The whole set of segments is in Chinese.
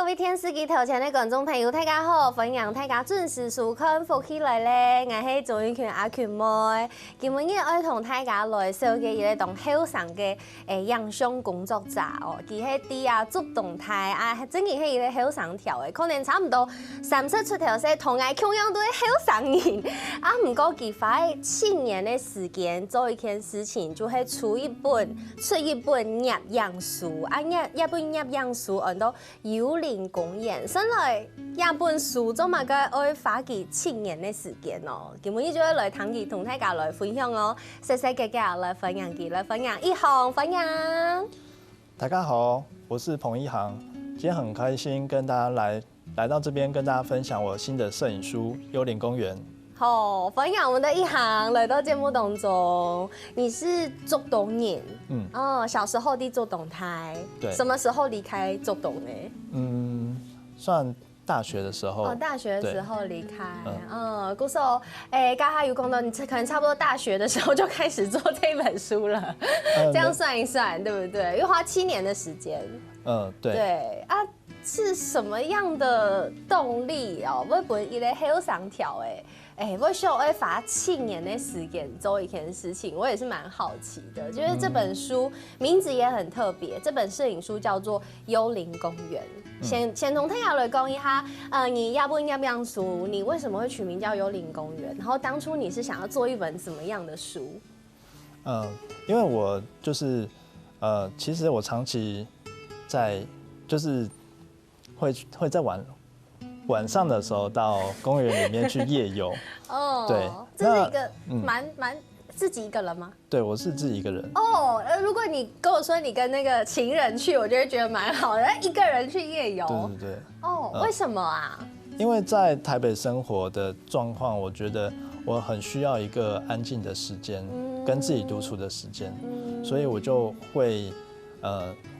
位电視機頭前的觀眾朋友，大家好，歡迎大家準時收看福起來咧，我係周永權阿權妹，今日要同大家來紹介一個當後生嘅影像工作者哦，佢係啲啊做動態啊，真係係一個後生條嘅，可能差唔多30出頭些，同我同樣都係後生人，啊唔過佢花7年嘅時間做一件事情，就係出一本攝影書，啊一本攝影書按到幽靈公園，先來一本書做乜嘅愛花佢7年嘅時間哦，今日就來聽佢同大家來分享哦，細細嘅來分享佢，來分享一航分享。大家好，我是彭一航，今天很開心跟大家來到這邊跟大家分享我新的攝影書《幽靈公園》。好，分享我們的一航來到節目當中，你是做動人，小時候啲做動態，對，什麼時候離開做動呢？算大學的時候。大學的時候離開，嗰時候，剛才有講到你可能差不多大學的時候就開始做這本書了，這樣算一算，對不對？要花7年的時間。對。對啊，是什麼樣的動力哦？會不會一個後生條我想要花7年的時間做一件事情，我也是蠻好奇的。就是這本書名字也很特別，這本攝影書叫做《幽靈公園》。先同大家來講一下，你要不攝影書，你為什麼會取名叫《幽靈公園》？然後當初你是想要做一本怎麼樣的書？因為我就是其實我長期在就是會在晚上的時候到公園裡面去夜遊。對，這是一個蠻自己一個人嗎？對，我是自己一個人。如果你跟我說你跟那個情人去，我就會覺得蠻好的。一個人去夜遊，對。為什麼啊？因為在台北生活的狀況，我覺得我很需要一個安靜的時間，跟自己獨處的時間，所以我就會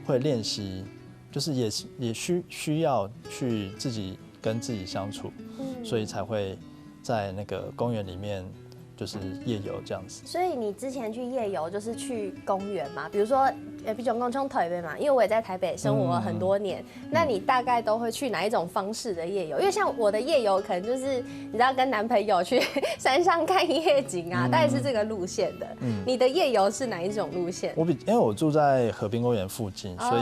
練習，就是也需要去自己跟自己相處，所以才會在那個公園裡面就是夜遊這樣子。所以你之前去夜遊就是去公園嘛？比如說，比如講台北嘛，因為我也在台北生活了很多年，那你大概都會去哪一種方式的夜遊？因為像我的夜遊可能就是你知道跟男朋友去山上看夜景啊，大概是這個路線的。你的夜遊是哪一種路線？因為我住在河濱公園附近，所以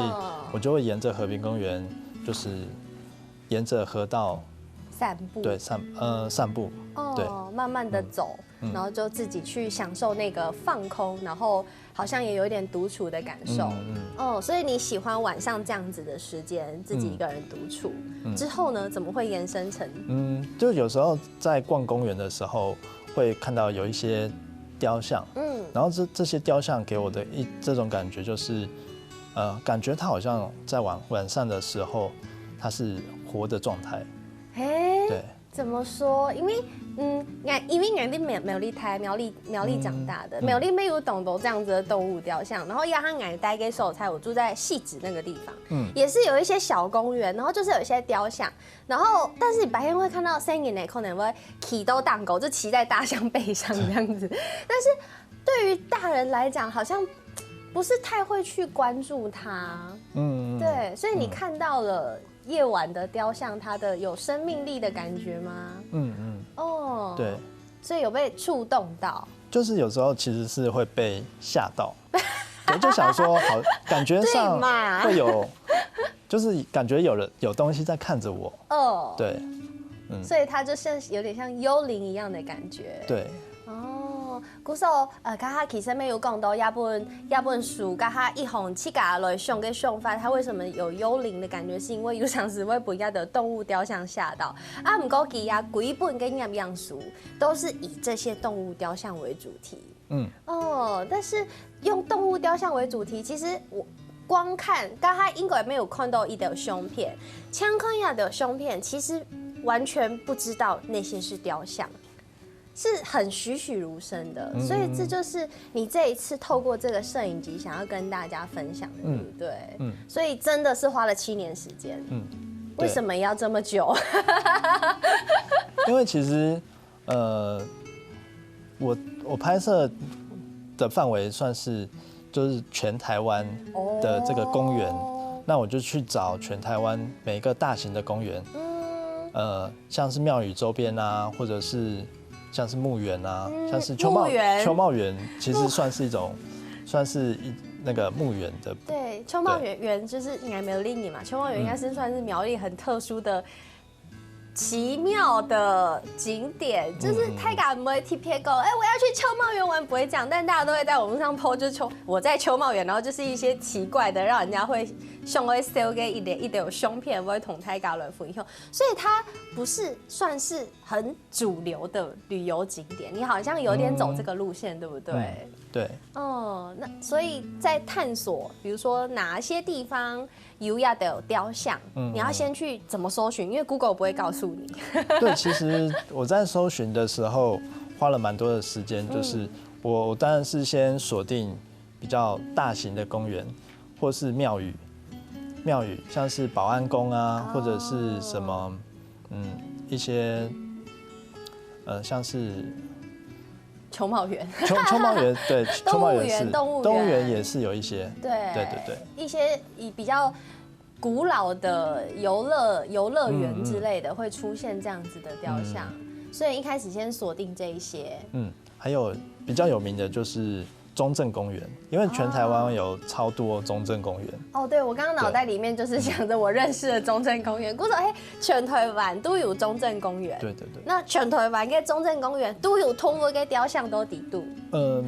我就會沿着河濱公園，就是沿着河道散步。對，散步。對，慢慢的走。然後就自己去享受那個放空，然後好像也有一點獨處的感受。所以你喜歡晚上這樣子的時間，自己一個人獨處。之後呢，怎麼會延伸成？就有時候在逛公園的時候，會看到有一些雕像。然後這些雕像給我的這種感覺就是，感覺它好像在晚上的時候，它是活的狀態。對。怎麼說？因為我的苗栗長大的，苗栗沒有懂這樣子的動物雕像，然後亞漢我待給手才我住在汐止那個地方，也是有一些小公園，然後就是有一些雕像，然後但是你白天會看到聲音呢，可能會騎到當狗，就騎在大象背上這樣子，但是對於大人來講，好像不是太會去關注它，對，所以你看到了夜晚的雕像，它的有生命力的感覺嗎？對，所以有被觸動到。就是有時候其實是會被嚇到，我就想說，好，感覺上會有，就是感覺有東西在看着我。對，所以它就像有點像幽靈一樣的感覺。對。嗰時候家下其實沒有講到一本書，家下一行七家來想嘅想法，它為什麼有幽靈的感覺？是因為有時會被一的動物雕像嚇到。唔過佢啊，幾本嘅攝影書都是以這些動物雕像為主題。但是用動物雕像為主題，其實我光看家下應該沒有看到一條相片，槍看一條相片，其實完全不知道那些是雕像。是很栩栩如生的，所以這就是你這一次透過這個攝影集想要跟大家分享的，對不對？所以真的是花了7年時間。為什麼要這麼久？因為其實，我拍攝的範圍算是就是全台灣的這個公園那我就去找全台湾每一个大型的公园，像是庙宇周边啊，或者是像是墓园啊，像是秋茂园，其实算是一种，那个墓园的。对，秋茂园就是应该没有另一嘛，秋茂园应该是算是苗栗很特殊的。奇妙的景点，就是太敢不会特别讲，我要去秋茂园玩，不会这样，但大家都会在网络上 po， 就是我在秋茂园，然后就是一些奇怪的，让人家会想会 sell 给一点有胸片，不会同太敢来分享，所以它不是算是很主流的旅游景点，你好像有点走这个路线，对不对？对。哦，那所以在探索，比如说哪些地方有亚的有雕像，你要先去怎么搜寻？因为 Google 不会告诉你。对，其实我在搜寻的时候花了蛮多的时间，就是我当然是先锁定比较大型的公园或是庙宇，像是保安宫啊，或者是什么一些像是。秋茂园，秋茂园对，秋茂园是动物园也是有一些，对，一些比较古老的游乐园之类的会出现这样子的雕像，所以一开始先锁定这一些。还有比较有名的就是中正公园，因为全台湾有超多中正公园。哦，对，我刚刚脑袋里面就是想着我认识的中正公园，估计全台湾都有中正公园。对。那全台湾的中正公园都有通过的雕像都底度。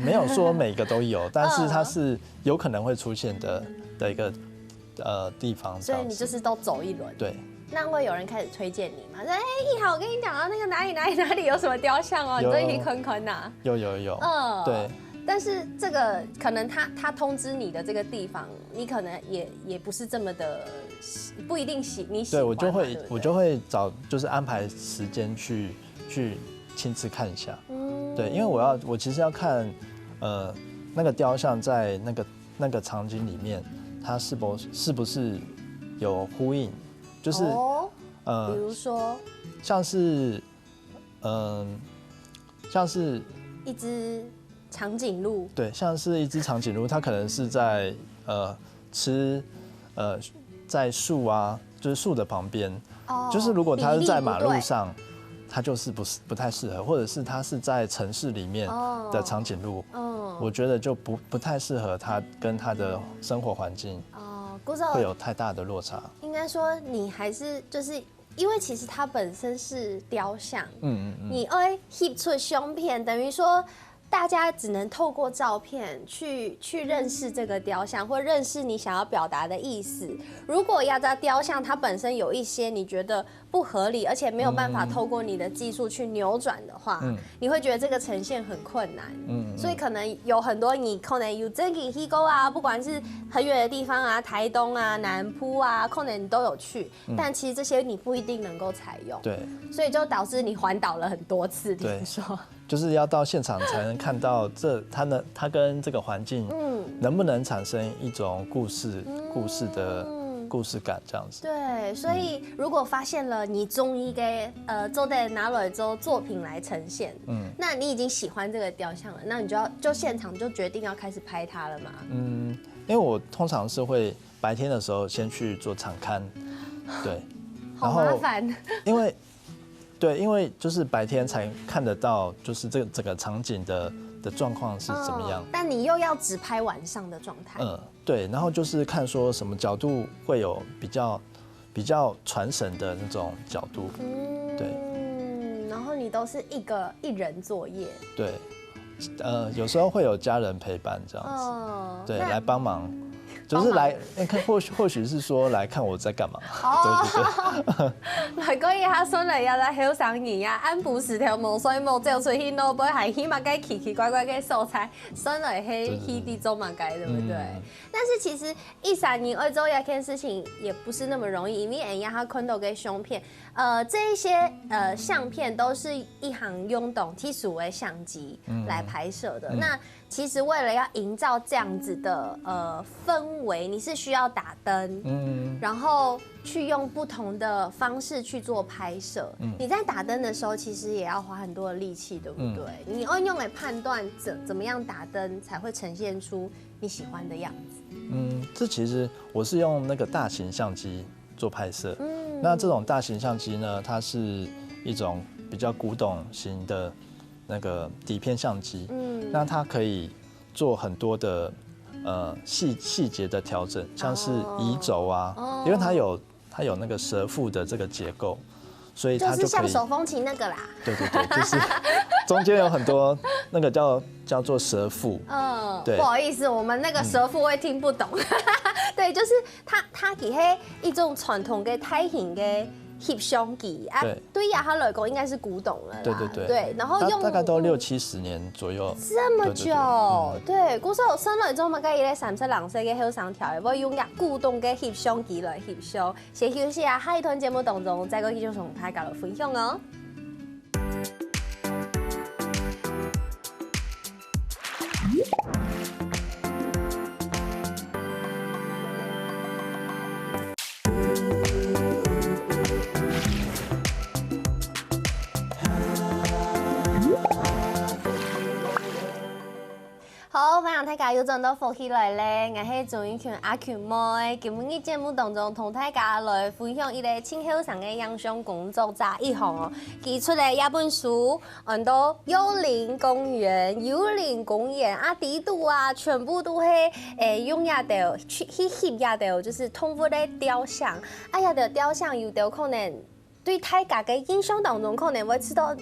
没有说每个都有，但是它是有可能会出现的一个地方。所以你就是都走一轮。对。那会有人开始推荐你吗？说一豪，我跟你讲啊，那个哪里有什么雕像哦，你都一起坑呐。有。对。但是这个可能他通知你的这个地方，你可能也不是这么的，不一定你喜欢。对，我就会找就是安排时间去亲自看一下。对，因为我其实要看那个雕像在那个场景里面，它是不是有呼应，就是比如说像是一只。长颈鹿对，像是一只长颈鹿，它可能是在吃在树啊，就是树的旁边。就是如果它是在马路上，它就是不太适合，或者是它是在城市里面的长颈鹿，我觉得就不太适合它跟它的生活环境会有太大的落差。应该说你还是就是因为其实它本身是雕像，你翕出相片，等于说。大家只能透过照片去认识这个雕像，或认识你想要表达的意思。如果要在雕像它本身有一些你觉得不合理，而且没有办法透过你的技术去扭转的话，你会觉得这个呈现很困难。所以可能有很多你可能有真去去过啊，不管是很远的地方啊，台东啊、南部啊，可能你都有去，但其实这些你不一定能够采用。对，所以就导致你环岛了很多次，听说。就是要到现场才能看到它跟这个环境，能不能产生一种故事的故事感这样子。对，所以如果发现了你中意给做的拿来之后作品来呈现，那你已经喜欢这个雕像了，那你就现场就决定要开始拍它了嘛？因为我通常是会白天的时候先去做场勘，对，好麻烦，因为就是白天才看得到，就是这整个场景的状况是怎么样。但你又要只拍晚上的状态。对，然后就是看说什么角度会有比较传神的那种角度。对。然后你都是一人作业。对。有时候会有家人陪伴这样子。对，来帮忙。就是来看，或许是说来看我在干嘛。来讲一下，孙嚟也在休上年啊，按不时条无所以无照出去攞杯，还起码该奇奇怪怪嘅素材，孙嚟去地做嘛该，对不对？但是其实13年二周一件事情也不是那么容易，因为人家他看到嘅相片，这一些相片都是一行用动技术的相机来拍摄的。那其实为了要营造这样子的氛围，你是需要打灯，然后去用不同的方式去做拍摄。你在打灯的时候，其实也要花很多的力气，对不对？你要用来判断怎么样打灯才会呈现出你喜欢的样子。这其实我是用那个大型相机做拍摄。那这种大型相机呢，它是一种比较古董型的那个底片相机。那它可以做很多的细节的调整，像是移轴啊，因为它有那个蛇腹的这个结构，所以它就是像就可以手风琴那个啦。对，就是中间有很多那个叫做蛇腹。对，不好意思，我们那个蛇腹会听不懂。对，就是它其实一种传统的泰型的翕相机啊，对亚哈来讲应该是古董了啦。对，然后用大概都60-70年左右。这么久，对，古时候生来之后嘛，甲伊咧30-40岁嘅后生条，要用古董嘅翕相机来翕相。先休息啊，下一段节目当中再个继续同大家来分享哦。好，欢迎大家又转到福起来咧，我是周云权阿权妹。今日嘅节目当中，同大家来分享一个清后生嘅影像工作者一项哦，寄出嚟一本书，很多幽灵公园啊，地图啊，全部都是用亚到去翕亚到，就是通过咧雕像，啊亚到雕像有到可能对大家嘅印象当中，可能会知道。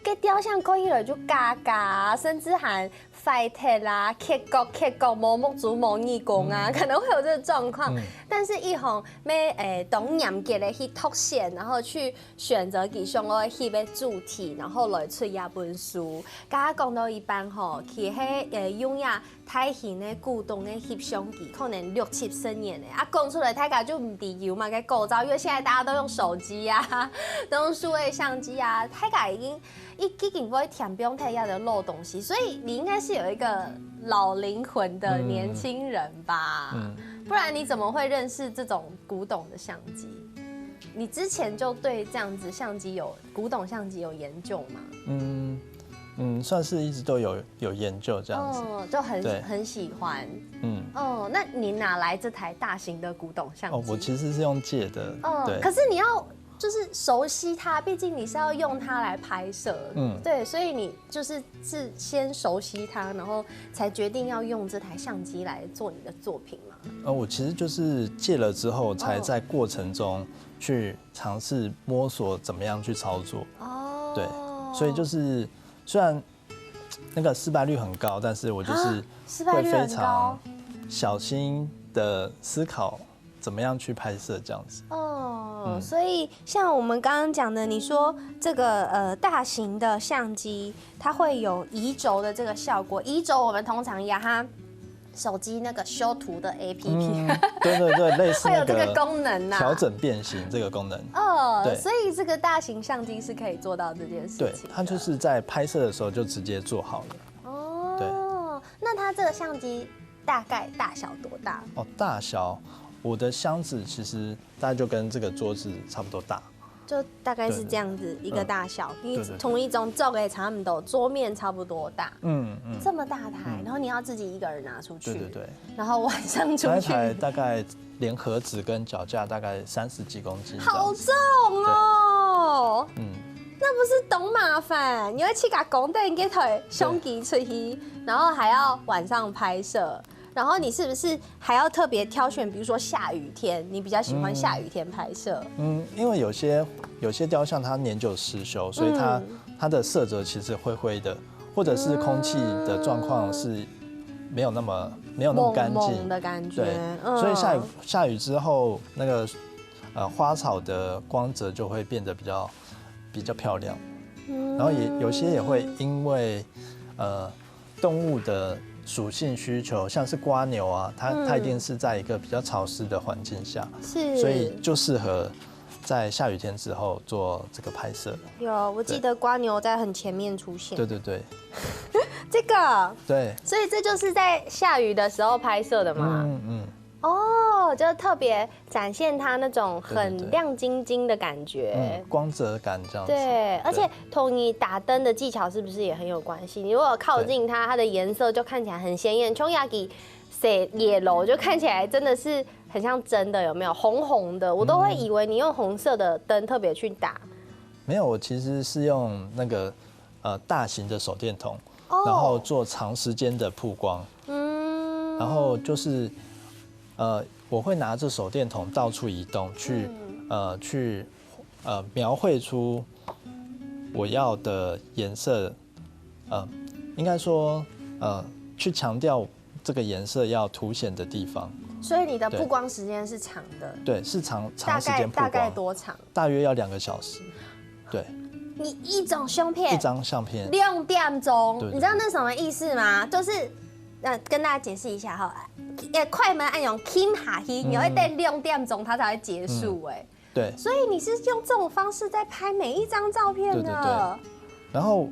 个雕像看起来就嘎嘎，甚至还快铁啦、刻角、毛木竹、毛义工啊，可能会有这个状况。但是一行要懂严格的去凸显，然后去选择其中的翕的主题，然后来出一本书。刚刚讲到一半吼，其迄用呀泰型的古董的翕相机，可能60-70年的啊，讲出来大家就唔地油嘛，个构造，因为现在大家都用手机啊，都用数位相机啊，大家已经不会填不用太要的漏东西，所以你应该是有一个老灵魂的年轻人吧？不然你怎么会认识这种古董的相机？你之前就对这样子古董相机有研究吗？算是一直都有研究这样子，就很喜欢。那你哪来这台大型的古董相机？我其实是用借的。对。可是你要就是熟悉它，毕竟你是要用它来拍摄。对，所以你是先熟悉它，然后才决定要用这台相机来做你的作品嘛？我其实就是借了之后，才在过程中去尝试摸索怎么样去操作。对，所以就是虽然那个失败率很高，但是我就是会非常小心的思考怎么样去拍摄这样子。所以像我们刚刚讲的，你说这个大型的相机，它会有移轴的这个效果。移轴我们通常呀哈。手机那个修图的 APP，对，类似会有这个功能呐，调整变形这个功能。对，所以这个大型相机是可以做到这件事情。对，它就是在拍摄的时候就直接做好了。对，那它这个相机大概大小多大？大小，我的箱子其实大概就跟这个桌子差不多大。就大概是这样子一个大小，你同一种做给差不多，桌面差不多大，这么大台，然后你要自己一个人拿出去，对，然后晚上出去，台大概连盒子跟脚架大概30几公斤，好重哦，那不是懂麻烦，你要去把公灯给台相机出去，然后还要晚上拍摄。然后你是不是还要特别挑选，比如说下雨天，你比较喜欢下雨天拍摄？因为有些雕像它年久失修，所以它的色泽其实灰灰的，或者是空气的状况是没有那么干净的感觉。对，所以下雨之后，那个花草的光泽就会变得比较漂亮。然后有些也会因为动物的属性需求，像是蝸牛啊，它一定是在一个比较潮湿的环境下，所以就适合在下雨天之后做这个拍摄。我记得蝸牛在很前面出现。对。这个。对。所以这就是在下雨的时候拍摄的吗？哦，就特别展现它那种对很亮晶晶的感觉。光泽感这样子。对，而且同你打灯的技巧是不是也很有关系？你如果靠近它，它的颜色就看起来很鲜艳。琼雅吉色野楼就看起来真的是很像真的，有没有？红红的，我都会以为你用红色的灯特别去打。没有，我其实是用那个大型的手电筒，然后做长时间的曝光。然后就是我会拿着手电筒到处移动，去描绘出我要的颜色，应该说去强调这个颜色要凸显的地方。所以你的曝光时间是长的？对，是长时间曝光。大概多长？大约要2个小时。对。你一种相片，一张相片2点钟，对你知道那是什么意思吗？就是，跟大家解释一下哈，快门按钮 Kim 下去，你会等2点钟它才会结束哎。对。所以你是用这种方式在拍每一张照片的。对。然后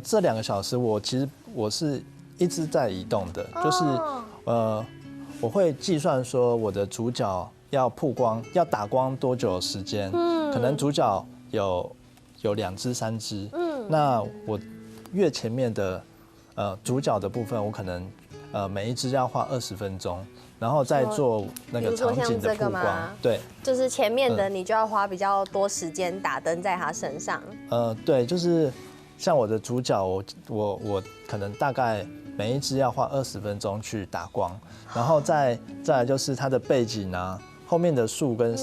这2个小时其实我是一直在移动的，就是我会计算说我的主角要曝光要打光多久的时间，可能主角有2只3只，那我越前面的主角的部分，我可能每一只要花20分钟，然后再做那个场景的曝光。对，就是前面的你就要花比较多时间打灯在他身上。对，就是像我的主角，我可能大概每一只要花20分钟去打光，然后再来就是它的背景啊，后面的树跟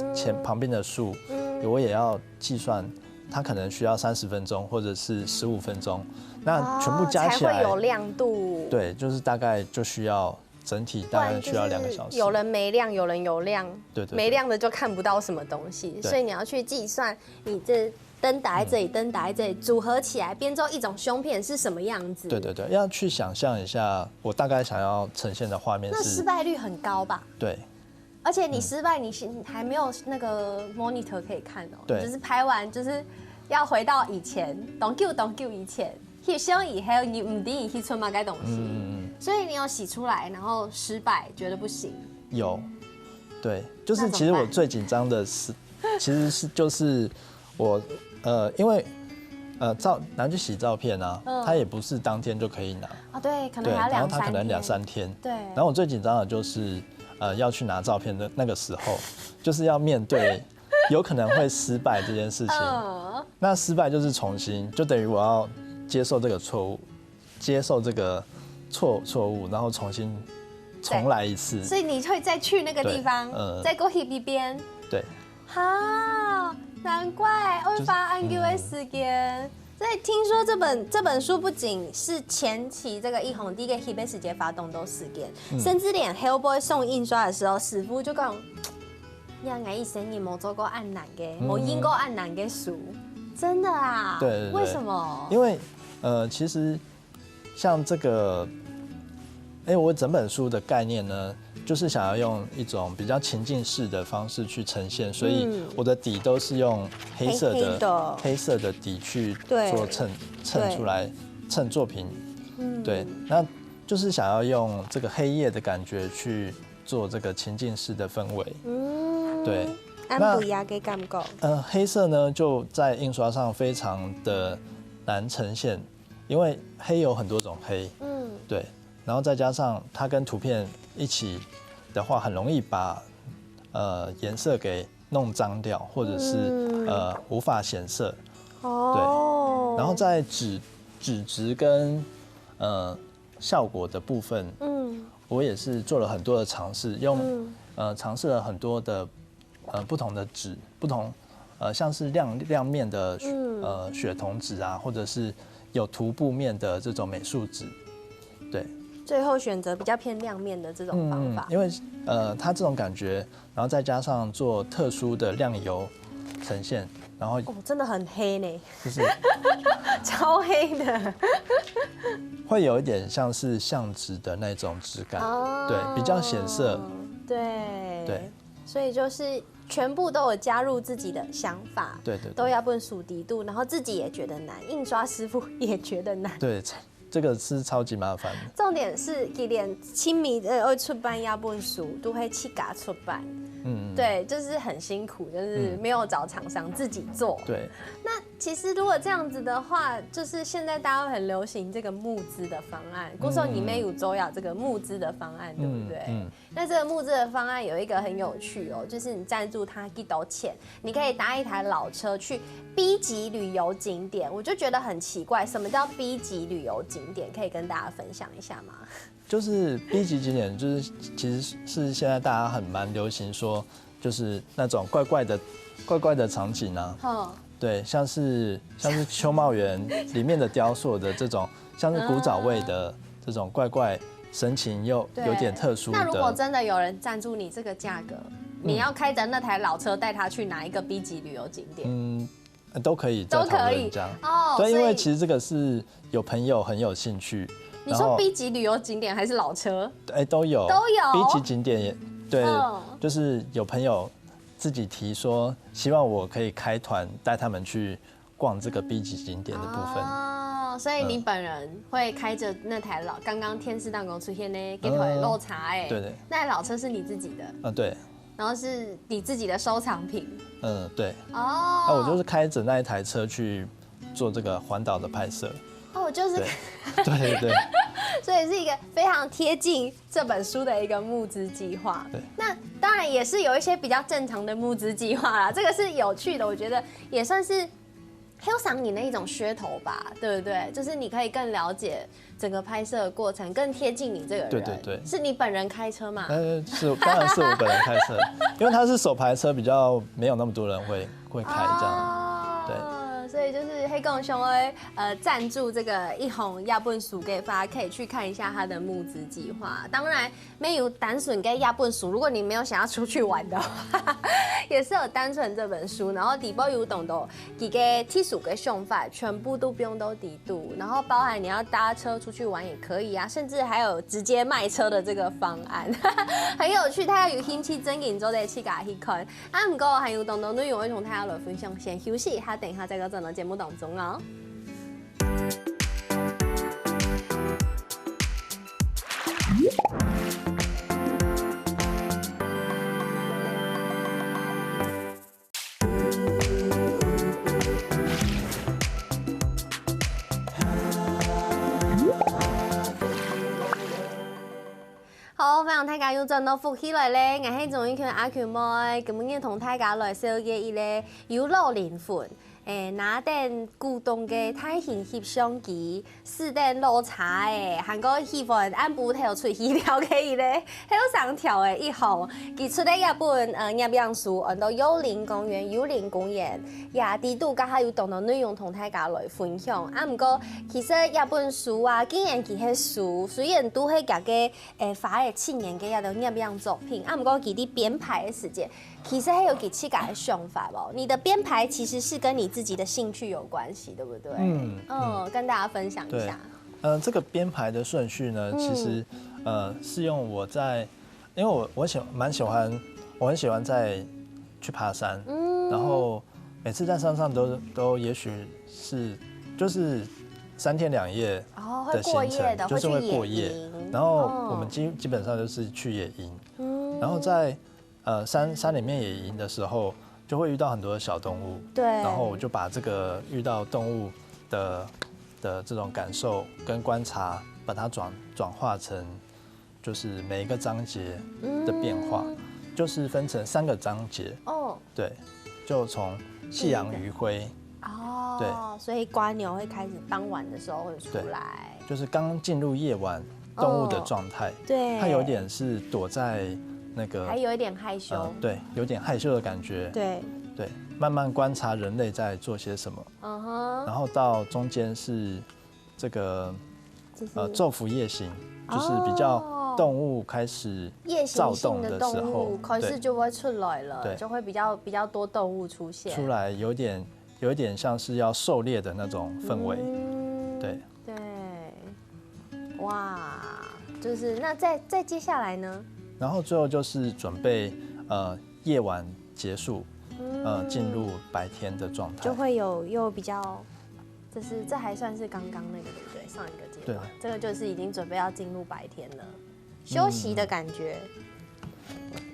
旁边的树，我也要计算。它可能需要30分钟或者是15分钟，那全部加起来才会有亮度。对，就是大概就需要整体大概需要2个小时。有人没亮，有人有亮，对，没亮的就看不到什么东西，所以你要去计算你这灯打在这里，灯打在这里，组合起来编造一种胸片是什么样子。对，要去想象一下我大概想要呈现的画面是。那失败率很高吧？对。而且你失败，你还没有那个 monitor 可以看哦，你就是拍完就是要回到以前，当旧以前，翕相以后你唔定翕出嘛该东西，所以你有洗出来，然后失败，觉得不行。有，对，就是其实我最紧张的是，其实是就是我因为拿去洗照片啊，它也不是当天就可以拿啊，对，可能还要2-3天，然后它可能2、3天，对，然后我最紧张的就是。要去拿照片的那个时候，就是要面对有可能会失败这件事情。那失败就是重新，就等于我要接受这个错误，接受这个错误，然后重来一次。所以你会再去那个地方，再过一遍。对。好，难怪会花安久的时间。所以听说这本书不仅是前期这个一红第一个 hit 时间发动都时间，甚至连 Hellboy 送印刷的时候，师傅就讲，呀，我一生也没做过按难的，没印过按难的书，真的啊？对，为什么？因为其实像这个，我整本书的概念呢，就是想要用一种比较情境式的方式去呈现，所以我的底都是用黑色的底去做衬出来，衬作品。对，那就是想要用这个黑夜的感觉去做这个情境式的氛围。对。那不压给感觉。黑色呢就在印刷上非常的难呈现，因为黑有很多种黑。对。然后再加上它跟图片一起的话，很容易把颜色给弄脏掉，或者是无法显色。对。然后在纸质跟效果的部分，我也是做了很多的尝试，尝试了很多的不同的纸，不同像是亮面的雪铜纸啊，或者是有涂布面的这种美术纸。对。最后选择比较偏亮面的这种方法，因为它这种感觉，然后再加上做特殊的亮油呈现，然后真的很黑呢，就是超黑的，会有一点像是相纸的那种质感，对，比较显色，对，所以就是全部都有加入自己的想法，对，都要问属敌度，然后自己也觉得难，印刷师傅也觉得难，对。这个是超级麻烦的。重点是伊连亲密的会出版亚本书都会去嘎出版，对，就是很辛苦，就是没有找厂商自己做。对，那其实如果这样子的话，就是现在大家会很流行这个募资的方案，古时候你们有周要这个募资的方案，对不对？那这个募资的方案有一个很有趣哦，就是你赞助他一斗钱，你可以搭一台老车去 B 级旅游景点。我就觉得很奇怪，什么叫 B 级旅游景点？可以跟大家分享一下吗？就是 B 级景点，就是其实是现在大家蛮流行说，就是那种怪怪的场景啊。对，像是秋茂园里面的雕塑的这种，像是古早味的这种怪神情又有点特殊的。那如果真的有人赞助你这个价格，你要开着那台老车带他去哪一个 B 级旅游景点？都可以，都可以这样。对，因为其实这个是有朋友很有兴趣。你说 B 级旅游景点还是老车？都有。B 级景点也对，就是有朋友自己提说，希望我可以开团带他们去逛这个 B 级景点的部分。所以你本人会开着那台刚刚天师档公出现的给腿漏茶对，那台老车是你自己的？对。然后是你自己的收藏品。对。我就是开着那一台车去做这个环岛的拍摄。就是对。所以是一个非常贴近这本书的一个募资计划。那当然也是有一些比较正常的募资计划啦，这个是有趣的，我觉得也算是欣赏你的一种噱头吧，对不对？就是你可以更了解整个拍摄的过程，更贴近你这个人。对。是你本人开车吗？当然是我本人开车，因为它是手排车，比较没有那么多人会开这样。对。所以就是黑共兄会赞助这个一红亚本书给大家可以去看一下他的募资计划。当然没有单纯给亚本书，如果你没有想要出去玩的话，也是有单纯这本书。然后底部有懂的几个技术跟想法，全部都不用都底度。然后包含你要搭车出去玩也可以啊，甚至还有直接卖车的这个方案，很有趣。大家有兴趣真研究的去甲去看。不过还有懂内容会同大家来分享，先休息一下，等一下再到整个节目当中哦。好，非常大家要真到福起来咧，我係仲要叫阿權妹，咁樣同大家來紹介一個有老靈魂。拿電古董嘅大型翕相機，4電老茶誒，韓國希望按部跳出去了解伊咧，好上條誒一號，佢出的一本攝影書，按到幽靈公園，也啲度加下有同內容同大家來分享。不過其實一本書啊，竟然佢係書，雖然都係夾嘅花嘅7年嘅一個攝影作品，不過佢啲編排嘅時間。其實還有給自己的想法哦。你的編排其實是跟你自己的興趣有關係，對不對？跟大家分享一下。這個編排的順序呢，其實是用我在，因為我很喜歡在去爬山，然後每次在山上都也許是就是3天2夜的行程，就是會過夜，然後我們基本上就是去野營，然後在山裡面野營的時候，就會遇到很多的小動物，對，然後我就把這個遇到動物的這種感受跟觀察，把它轉化成就是每一個章節的變化，就是分成3個章節，對，就從夕陽餘暉，對，所以蝸牛會開始傍晚的時候會出來，就是剛進入夜晚動物的狀態，對，它有點是躲在那個，還有一點害羞，對，有點害羞的感覺，對，慢慢觀察人類在做些什麼，然後到中間是這個晝伏夜行，就是比較動物開始躁動的時候，開始就會出來了，就會比較多動物出現，出來有點像是要狩獵的那種氛圍，對，哇，就是那再接下來呢？然後最後就是準備夜晚結束，進入白天的狀態，就會有又比較这还算是刚刚那个对不对？上一个阶段，这个就是已经准备要进入白天了，休息的感觉，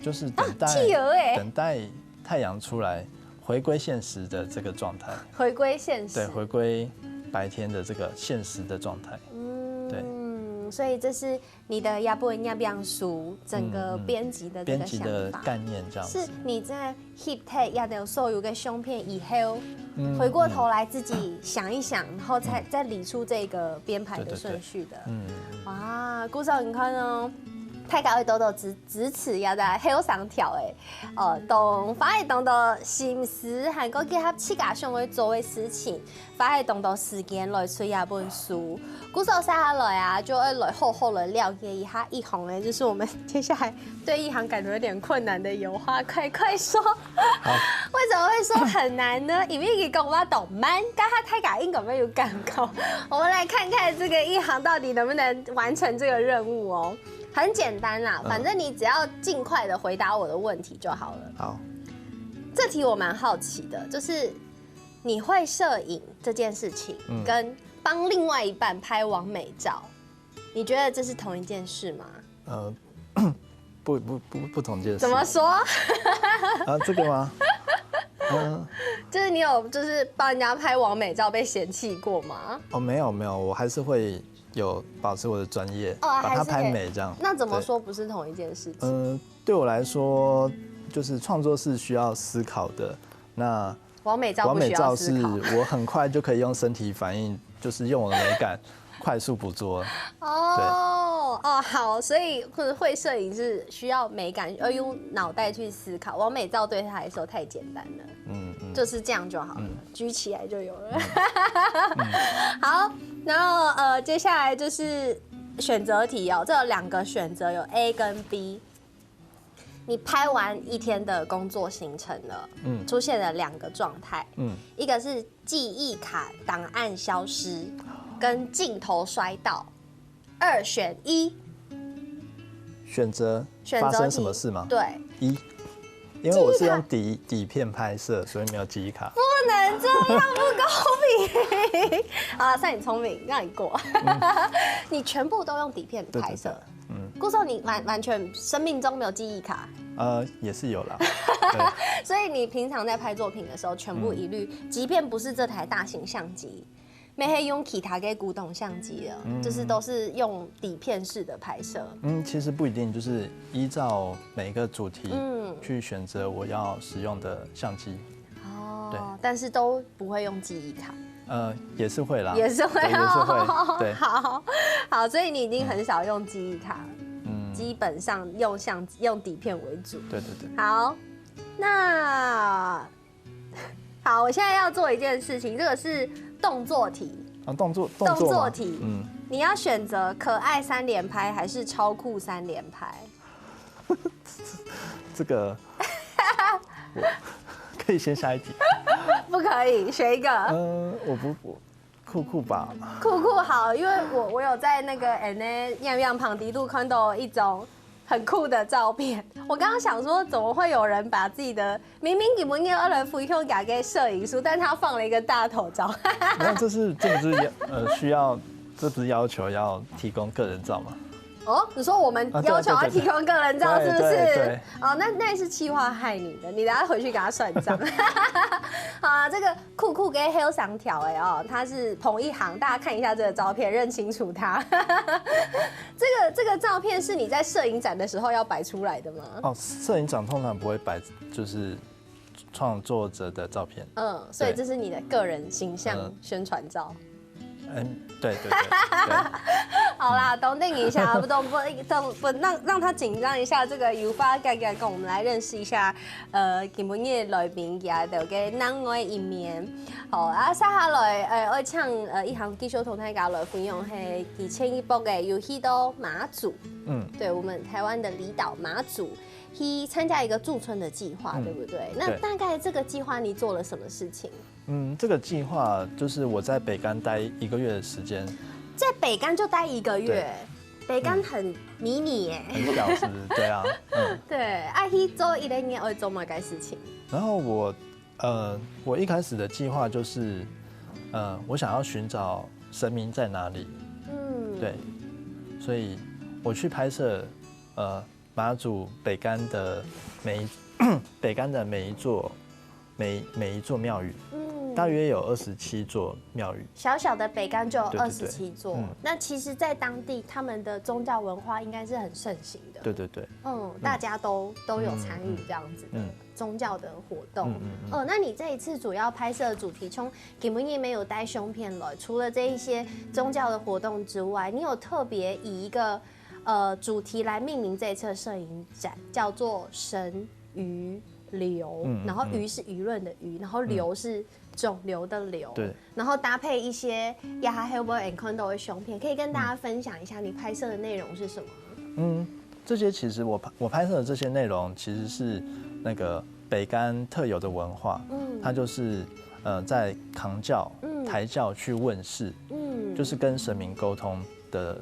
就是等待、企鹅等待太阳出来，回归现实的这个状态，回归现实，对，回归白天的这个现实的状态，对。所以这是你的亚本亚变书整个编辑的这个想法，概念这样子。是你在 hip take 亚的所有个胸片以后，回过头来自己想一想，然后再理出这个编排的顺序的。哇，鼓掌你看哦。大家会多多支持也在好上条的，同发现动到心思，还个结合自家想要做的事情，发现动到时间来出一本书。鼓手下下来啊，就会来好好的了解一下一行呢，就是我们接下来对一行感觉有点困难的油画，快说。为什么会说很难呢？因为一个我懂慢，刚他太感应有没有感够？我们来看看这个一行到底能不能完成这个任务哦。很简单啦，反正你只要尽快的回答我的问题就好了。好，这题我蛮好奇的，就是你会摄影这件事情，跟帮另外一半拍完美照，你觉得这是同一件事吗？不同件事。怎么说？啊，这个吗？就是你有就是帮人家拍完美照被嫌弃过吗？哦，没有，我还是会有保持我的专业，把它拍美这样。那怎么说不是同一件事情？对我来说，就是创作是需要思考的。那完美照不需要思考，是我很快就可以用身体反应，就是用我的美感快速捕捉。好，所以会摄影是需要美感，要用脑袋去思考。完美照对他来说太简单了，就是这样就好了，举起来就有了。好，然后接下来就是选择题哦，这有2个选择，有 A 跟 B。你拍完一天的工作行程了，出现了2个状态，一个是记忆卡档案消失，跟镜头摔到，2选1。选择发生什么事吗？对，1，因为我是用底片拍摄，所以没有记忆卡。不能这样，不公平！啊，算你聪明，让你过。你全部都用底片拍摄。顾寿，你完全生命中没有记忆卡？也是有啦。所以你平常在拍作品的时候，全部一律，即便不是这台大型相机，没还用其他给古董相机了，就是都是用底片式的拍摄。其实不一定，就是依照每个主题，去选择我要使用的相机。对，但是都不会用记忆卡。也是会啦，也是会，对，好，所以你已经很少用记忆卡了，基本上用底片为主。对。好，那好，我现在要做一件事情，这个是动作题。动作题，你要选择可爱3连拍还是超酷3连拍？这个，可以先下一题。不可以，选一个。我酷吧。酷好，因为我有在那个样旁迪路看到一种很酷的照片。我刚刚想说，怎么会有人把自己的明你们应该2人分享给摄影书，但他放了一个大头照。没有，这不是需要，这不是要求要提供个人照吗？你说我们要求要提供个人照是不是？对。那是企划害你的，你等下回去给他算账。好啊，这个酷跟黑上条它是同一行，大家看一下这个照片，认清楚它。这个照片是你在摄影展的时候要摆出来的吗？摄影展通常不会摆，就是创作者的照片。所以这是你的个人形象宣传照。对。好啦，懂定一下，不让他紧张一下。这个油发跟我们来认识一下，今本日来宾也有个男的一面。好啊，接下来我请一行继续同大家来分享是2021部的有去到马祖，对我们台湾的离岛马祖。去参加一个驻村的计划，对不对？那大概这个计划你做了什么事情？这个计划就是我在北竿待1个月的时间，在北竿就待1个月，北竿很迷你耶，很小是不是？对啊，对，爱去做一类年会做嘛该事情。然后我一开始的计划就是我想要寻找神明在哪里。对，所以我去拍摄马祖北竿的每一座庙宇。大约有27座庙宇，小小的北竿就有对对27座。那其实，在当地他们的宗教文化应该是很盛行的。对对对，大家都有参与这样子的宗教的活动。那你这一次主要拍摄的主题，从基本也没有带胸片了。除了这一些宗教的活动之外，你有特别以一个主题来命名这一次摄影展，叫做神鱼流。然后鱼是舆论的鱼，然后流是肿瘤的瘤，对，然后搭配一些亚哈 Helber and Condo 的胸片，可以跟大家分享一下你拍摄的内容是什么？这些其实我拍摄的这些内容其实是那个北竿特有的文化，它就是在扛教、抬教去问世，就是跟神明沟通的，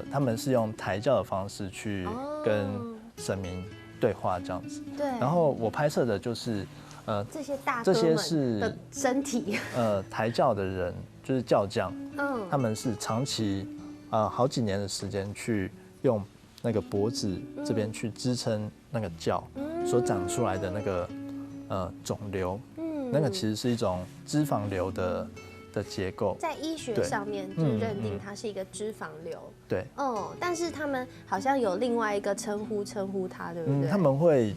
他们是用抬教的方式去跟神明对话这样子。对，然后我拍摄的就是这些大哥们的身体，抬教的人就是教将，他们是长期好几年的时间去用那个脖子这边去支撑那个教所长出来的那个肿瘤，那个其实是一种脂肪瘤的结构，在医学上面就认定它是一个脂肪瘤。对，但是他们好像有另外一个称呼它，对不对？他们会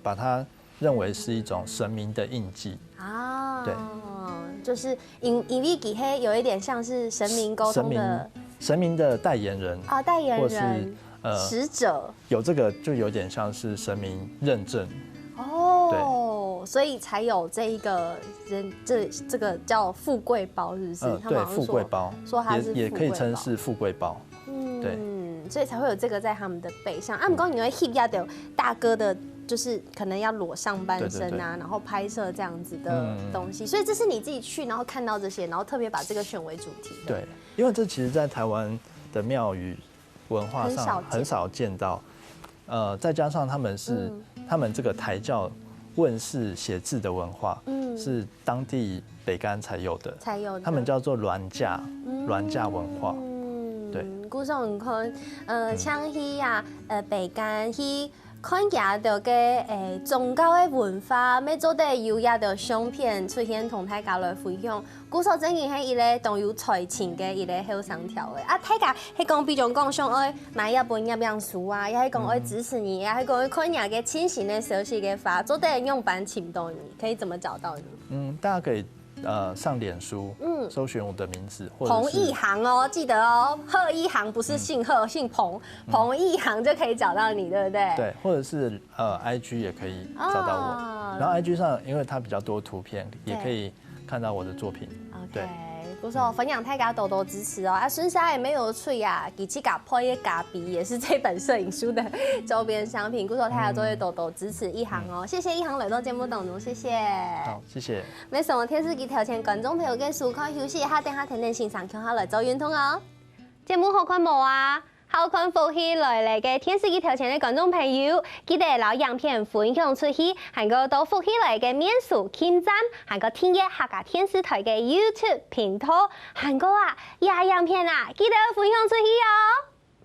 把它认为是一种神明的印记啊，对，就是因为给黑有一点像是神明沟通的神明的代言人啊，代言或人是使者，有这个就有点像是神明认证哦，所以才有这一个人这个叫富贵包，是不是？对，富贵包，说它是也可以称是富贵包，对，所以才会有这个在他们的背上。啊，不过你会 hip 要的大哥的。就是可能要裸上半身啊，然后拍摄这样子的东西，所以这是你自己去，然后看到这些，然后特别把这个选为主题的。对，因为这其实在台湾的庙宇文化上很少见到，再加上他们这个抬教问世写字的文化，是当地北竿才有的，他们叫做銮驾文化，对。古上看，像去啊，北竿去。看见到嘅宗教嘅文化，要做啲优雅嘅相片出现，同大家来分享。古时真係一個動有才情嘅一個好商條嘅。啊，大家係講比如講想愛買一本營養書啊，也係講愛支持你，也係講看人嘅清醒嘅消息嘅法，做啲用版請到你，可以怎麼找到你？大家可以上臉書，搜尋我的名字，彭奕航哦，記得哦，賀一航不是姓賀，姓彭，彭奕航就可以找到你，對不對？對，或者是IG 也可以找到我，然後 IG 上因為它比較多圖片，也可以看到我的作品。對，不錯，分享大家多多支持哦。啊，孫沙也沒有吹啊，自己夾配嘅咖比也是這本攝影書的周邊商品。鼓手大家都會多多支持一航哦，謝謝一航來到節目當中，謝謝。好，謝謝。沒什麼電視機條前觀眾朋友嘅收看休息一下，等下聽聽欣賞，看下來做運動哦。節目好看冇啊？好看福氣來嚟嘅電視機條前嘅觀眾朋友，記得留影片分享出去，還個到福氣來嘅面書傾讚，還個訂閱客家電視台嘅 YouTube 頻道，還個影片啊，記得分享出去哦。